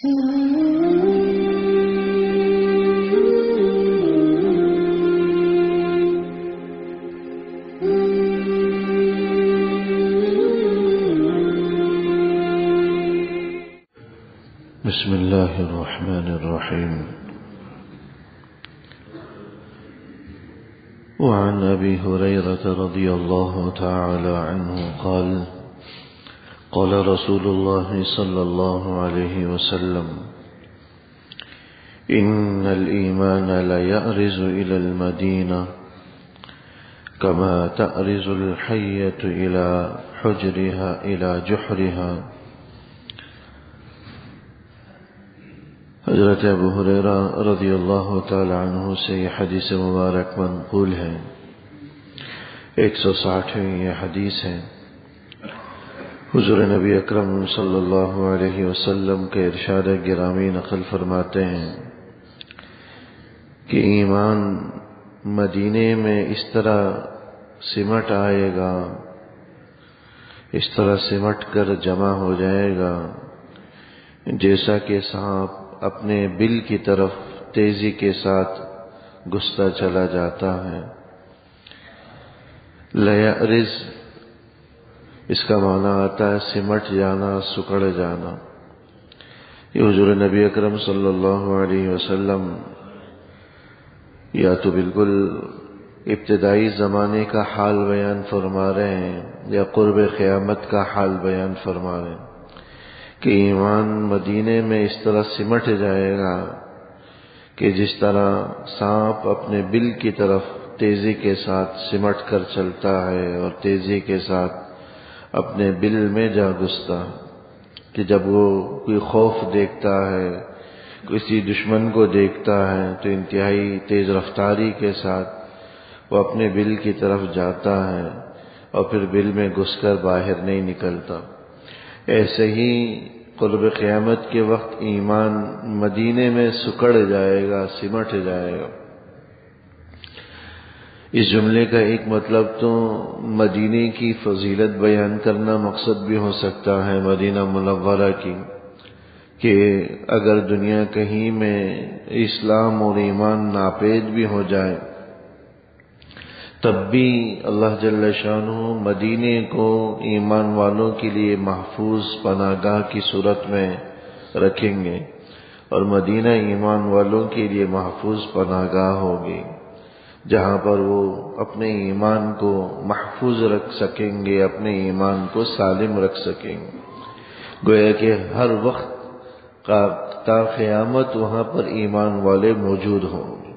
بسم الله الرحمن الرحيم. وعن أبي هريرة رضي الله تعالى عنه قال: قال رسول الله صلى الله عليه وسلم: إن الإيمان لا يأرز إلى المدينة كما تأرز الحية إلى جحرها. حضرت ابو ہریرہ رضی اللہ تعالی عنہ سے یہ حدیث مبارک منقول ہے. 160ویں یہ حدیث ہے. حضور نبی اکرم صلی اللہ علیہ وسلم کے ارشاد گرامی نقل فرماتے ہیں کہ ایمان مدینے میں اس طرح سمٹ آئے گا، اس طرح سمٹ کر جمع ہو جائے گا جیسا کہ سانپ اپنے بل کی طرف تیزی کے ساتھ گھستا چلا جاتا ہے. لیأرز اس کا معنی آتا ہے سمٹ جانا، سکڑ جانا. یہ حضور نبی اکرم صلی اللہ علیہ وسلم یا تو بالکل ابتدائی زمانے کا حال بیان فرما رہے ہیں یا قرب قیامت کا حال بیان فرما رہے ہیں کہ ایمان مدینے میں اس طرح سمٹ جائے گا کہ جس طرح سانپ اپنے بل کی طرف تیزی کے ساتھ سمٹ کر چلتا ہے اور تیزی کے ساتھ اپنے بل میں جا گھستا کہ جب وہ کوئی خوف دیکھتا ہے، کسی دشمن کو دیکھتا ہے تو انتہائی تیز رفتاری کے ساتھ وہ اپنے بل کی طرف جاتا ہے اور پھر بل میں گھس کر باہر نہیں نکلتا. ایسے ہی قرب قیامت کے وقت ایمان مدینے میں سکڑ جائے گا، سمٹ جائے گا. اس جملے کا ایک مطلب تو مدینے کی فضیلت بیان کرنا مقصد بھی ہو سکتا ہے، مدینہ منورہ کی، کہ اگر دنیا کہیں میں اسلام اور ایمان ناپید بھی ہو جائے تب بھی اللہ جل شانہ مدینے کو ایمان والوں کے لیے محفوظ پناہ گاہ کی صورت میں رکھیں گے اور مدینہ ایمان والوں کے لیے محفوظ پناہ گاہ ہوگی جہاں پر وہ اپنے ایمان کو محفوظ رکھ سکیں گے، اپنے ایمان کو سالم رکھ سکیں گے. گویا کہ ہر وقت تا قیامت وہاں پر ایمان والے موجود ہوں گے.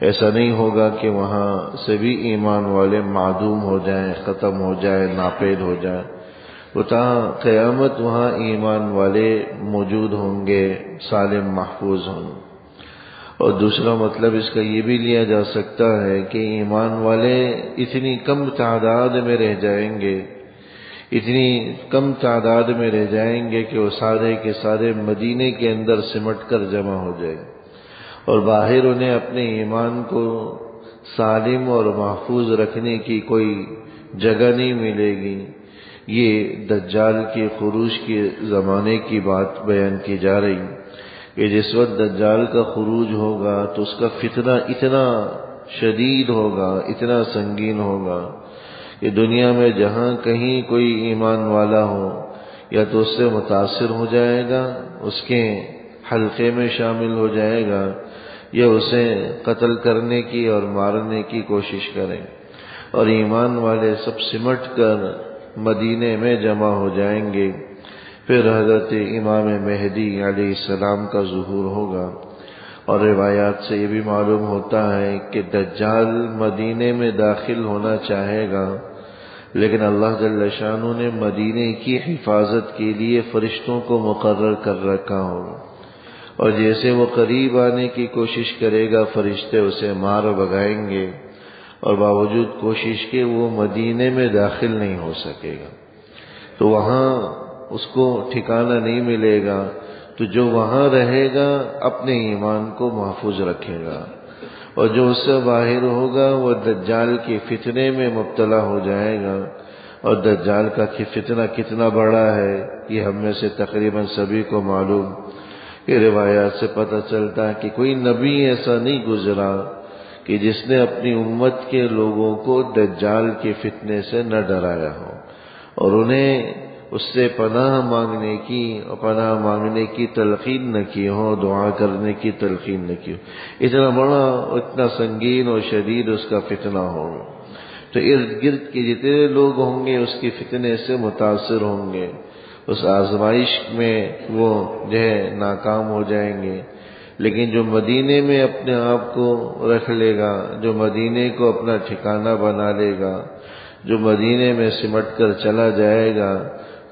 ایسا نہیں ہوگا کہ وہاں سے بھی ایمان والے معدوم ہو جائیں، ختم ہو جائیں، ناپید ہو جائیں. وہ تا قیامت وہاں ایمان والے موجود ہوں گے، سالم محفوظ ہوں گے. اور دوسرا مطلب اس کا یہ بھی لیا جا سکتا ہے کہ ایمان والے اتنی کم تعداد میں رہ جائیں گے، اتنی کم تعداد میں رہ جائیں گے کہ وہ سارے کے سارے مدینے کے اندر سمٹ کر جمع ہو جائیں اور باہر انہیں اپنے ایمان کو سالم اور محفوظ رکھنے کی کوئی جگہ نہیں ملے گی. یہ دجال کے خروج کے زمانے کی بات بیان کی جا رہی کہ جس وقت دجال کا خروج ہوگا تو اس کا فتنہ اتنا شدید ہوگا، اتنا سنگین ہوگا کہ دنیا میں جہاں کہیں کوئی ایمان والا ہو یا تو اس سے متاثر ہو جائے گا، اس کے حلقے میں شامل ہو جائے گا، یا اسے قتل کرنے کی اور مارنے کی کوشش کریں اور ایمان والے سب سمٹ کر مدینے میں جمع ہو جائیں گے. پھر حضرت امام مہدی علیہ السلام کا ظہور ہوگا اور روایات سے یہ بھی معلوم ہوتا ہے کہ دجال مدینے میں داخل ہونا چاہے گا لیکن اللہ جل شانہ نے مدینے کی حفاظت کے لیے فرشتوں کو مقرر کر رکھا ہوگا اور جیسے وہ قریب آنے کی کوشش کرے گا فرشتے اسے مار بھگائیں گے اور باوجود کوشش کے وہ مدینے میں داخل نہیں ہو سکے گا. تو وہاں اس کو ٹھکانہ نہیں ملے گا. تو جو وہاں رہے گا اپنے ایمان کو محفوظ رکھے گا اور جو اس سے باہر ہوگا وہ دجال کے فتنے میں مبتلا ہو جائے گا. اور دجال کا فتنہ کتنا بڑا ہے یہ ہم میں سے تقریباً سبھی کو معلوم یہ روایات سے پتہ چلتا ہے کہ کوئی نبی ایسا نہیں گزرا کہ جس نے اپنی امت کے لوگوں کو دجال کے فتنے سے نہ ڈرایا ہو اور انہیں اس سے پناہ مانگنے کی تلقین نہ کی ہو، دعا کرنے کی تلقین نہ کی ہو۔ اتنا بڑا، اتنا سنگین اور شدید اس کا فتنہ ہوگا، تو ارد گرد کے جتنے لوگ ہوں گے اس کے فتنے سے متاثر ہوں گے، اس آزمائش میں وہ جو ہے ناکام ہو جائیں گے۔ لیکن جو مدینے میں اپنے آپ کو رکھ لے گا، جو مدینے کو اپنا ٹھکانہ بنا لے گا، جو مدینے میں سمٹ کر چلا جائے گا،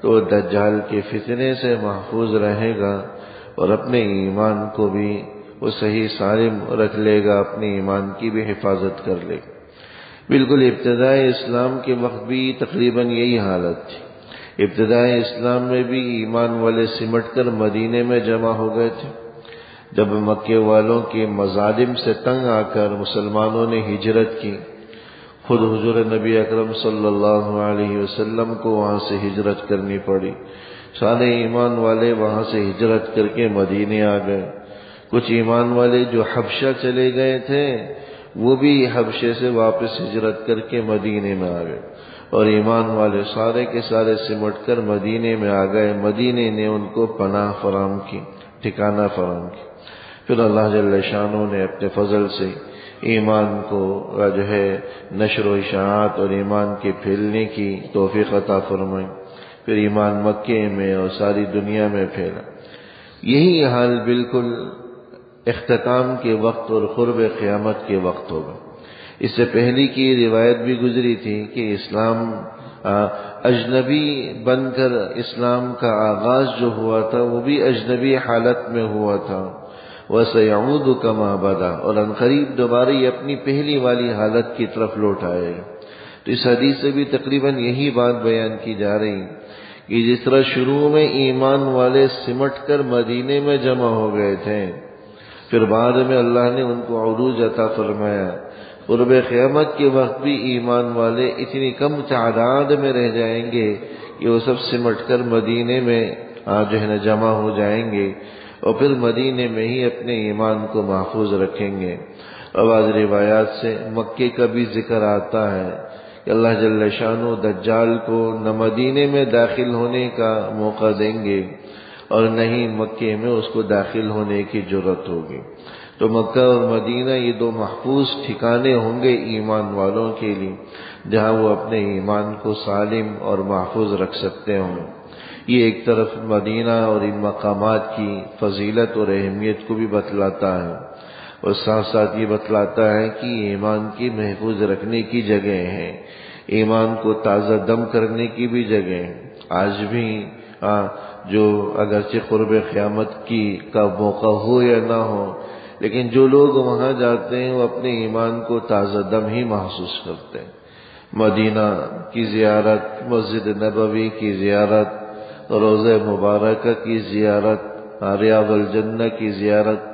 تو دجال کے فتنے سے محفوظ رہے گا اور اپنے ایمان کو بھی وہ صحیح سالم رکھ لے گا، اپنے ایمان کی بھی حفاظت کر لے گا۔ بالکل ابتدائی اسلام کے وقت بھی تقریباً یہی حالت تھی۔ ابتدائی اسلام میں بھی ایمان والے سمٹ کر مدینے میں جمع ہو گئے تھے۔ جب مکے والوں کے مظالم سے تنگ آ کر مسلمانوں نے ہجرت کی، خود حضور نبی اکرم صلی اللہ علیہ وسلم کو وہاں سے ہجرت کرنی پڑی۔ سارے ایمان والے وہاں سے ہجرت کر کے مدینے آ گئے۔ کچھ ایمان والے جو حبشہ چلے گئے تھے وہ بھی حبشے سے واپس ہجرت کر کے مدینے میں آ گئے، اور ایمان والے سارے کے سارے سمٹ کر مدینے میں آ گئے۔ مدینے نے ان کو پناہ فراہم کی، ٹھکانہ فراہم کی۔ پھر اللہ جل شانہ نے اپنے فضل سے ایمان کو جو ہے نشر و اشاعت اور ایمان کے پھیلنے کی توفیق عطا فرمائی۔ پھر ایمان مکے میں اور ساری دنیا میں پھیلا۔ یہی حال بالکل اختتام کے وقت اور قرب قیامت کے وقت ہوگا۔ اس سے پہلے کی روایت بھی گزری تھی کہ اسلام اجنبی بن کر اسلام کا آغاز جو ہوا تھا وہ بھی اجنبی حالت میں ہوا تھا، وَسَيَعُودُ كَمَا بَدَا، اور عنقریب دوبارہ یہ اپنی پہلی والی حالت کی طرف لوٹ آئے گا۔ تو اس حدیث سے بھی تقریباً یہی بات بیان کی جا رہی کہ جس طرح شروع میں ایمان والے سمٹ کر مدینے میں جمع ہو گئے تھے، پھر بعد میں اللہ نے ان کو عروج عطا فرمایا۔ قرب قیامت کے وقت بھی ایمان والے اتنی کم تعداد میں رہ جائیں گے کہ وہ سب سمٹ کر مدینے میں جو ہے نا جمع ہو جائیں گے، اور پھر مدینے میں ہی اپنے ایمان کو محفوظ رکھیں گے۔ اور بعض روایات سے مکے کا بھی ذکر آتا ہے کہ اللہ جل شانہ دجال کو نہ مدینے میں داخل ہونے کا موقع دیں گے اور نہ ہی مکے میں اس کو داخل ہونے کی جرأت ہوگی۔ تو مکہ اور مدینہ یہ دو محفوظ ٹھکانے ہوں گے ایمان والوں کے لیے، جہاں وہ اپنے ایمان کو سالم اور محفوظ رکھ سکتے ہوں۔ یہ ایک طرف مدینہ اور ان مقامات کی فضیلت اور اہمیت کو بھی بتلاتا ہے، اور ساتھ ساتھ یہ بتلاتا ہے کہ ایمان کی محفوظ رکھنے کی جگہ ہیں، ایمان کو تازہ دم کرنے کی بھی جگہ ہیں۔ آج بھی جو اگرچہ قرب قیامت کا موقع ہو یا نہ ہو، لیکن جو لوگ وہاں جاتے ہیں وہ اپنے ایمان کو تازہ دم ہی محسوس کرتے ہیں۔ مدینہ کی زیارت، مسجد نبوی کی زیارت، روضہ مبارکہ کی زیارت، ریاض الجنہ کی زیارت،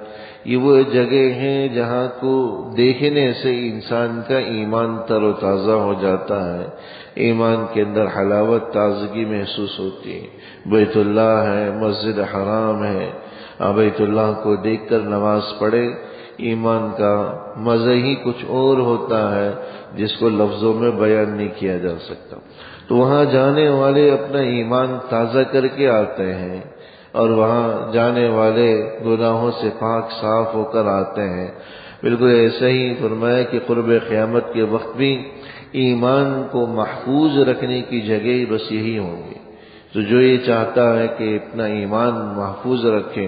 یہ وہ جگہ ہیں جہاں کو دیکھنے سے انسان کا ایمان تر و تازہ ہو جاتا ہے، ایمان کے اندر حلاوت، تازگی محسوس ہوتی ہے۔ بیت اللہ ہے، مسجد حرام ہے، بیت اللہ کو دیکھ کر نماز پڑھے، ایمان کا مزہ ہی کچھ اور ہوتا ہے جس کو لفظوں میں بیان نہیں کیا جا سکتا۔ تو وہاں جانے والے اپنا ایمان تازہ کر کے آتے ہیں، اور وہاں جانے والے گناہوں سے پاک صاف ہو کر آتے ہیں۔ بالکل ایسا ہی فرمایا کہ قرب قیامت کے وقت بھی ایمان کو محفوظ رکھنے کی جگہ بس یہی ہوں گی۔ تو جو یہ چاہتا ہے کہ اپنا ایمان محفوظ رکھیں،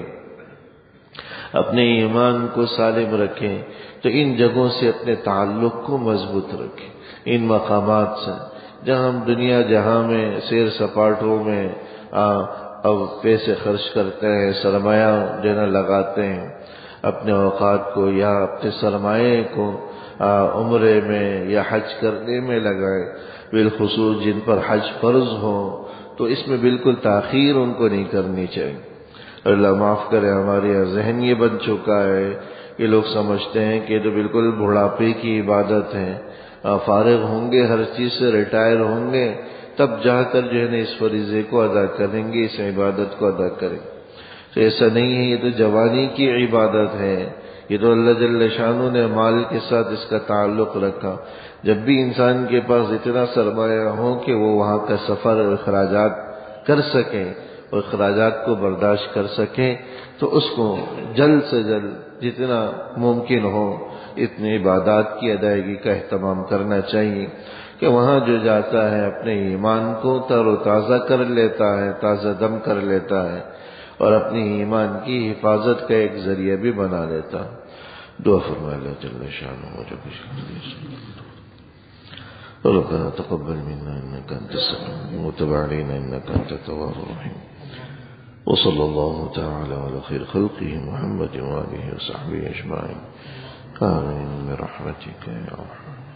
اپنے ایمان کو سالم رکھیں، تو ان جگہوں سے اپنے تعلق کو مضبوط رکھیں، ان مقامات سے جہاں ہم دنیا جہاں میں سیر سپاٹوں میں اب پیسے خرچ کرتے ہیں، سرمایہ دینا لگاتے ہیں، اپنے اوقات کو یا اپنے سرمایے کو عمرے میں یا حج کرنے میں لگائے، بالخصوص جن پر حج فرض ہو، تو اس میں بالکل تاخیر ان کو نہیں کرنی چاہیے۔ اللہ معاف کرے، ہمارے یہاں ذہن یہ بن چکا ہے کہ لوگ سمجھتے ہیں کہ یہ تو بالکل بڑھاپے کی عبادت ہے، فارغ ہوں گے ہر چیز سے، ریٹائر ہوں گے تب جا کر جو ہے نا اس فریضے کو ادا کریں گے، اس عبادت کو ادا کریں گے۔ تو تو ایسا نہیں ہے، یہ تو جوانی کی عبادت ہے، یہ تو اللہ جل شانہ نے مال کے ساتھ اس کا تعلق رکھا۔ جب بھی انسان کے پاس اتنا سرمایہ ہو کہ وہ وہاں کا سفر اور اخراجات کر سکے اور اخراجات کو برداشت کر سکے، تو اس کو جلد سے جلد جتنا ممکن ہو اتنی عبادات کی ادائیگی کا اہتمام کرنا چاہیے کہ وہاں جو جاتا ہے اپنے ایمان کو تر و تازہ کر لیتا ہے، تازہ دم کر لیتا ہے اور اپنی ایمان کی حفاظت کا ایک ذریعہ بھی بنا لیتا۔ دعا فرمائے اللہ جل شانہ مجھے ربنا تقبل منا انك انت السميع وتب علينا انك انت التواب الرحيم وصلى الله تعالى على خير خلقه محمد وآله وصحبه اجمعين آمين برحمتك يا رحمن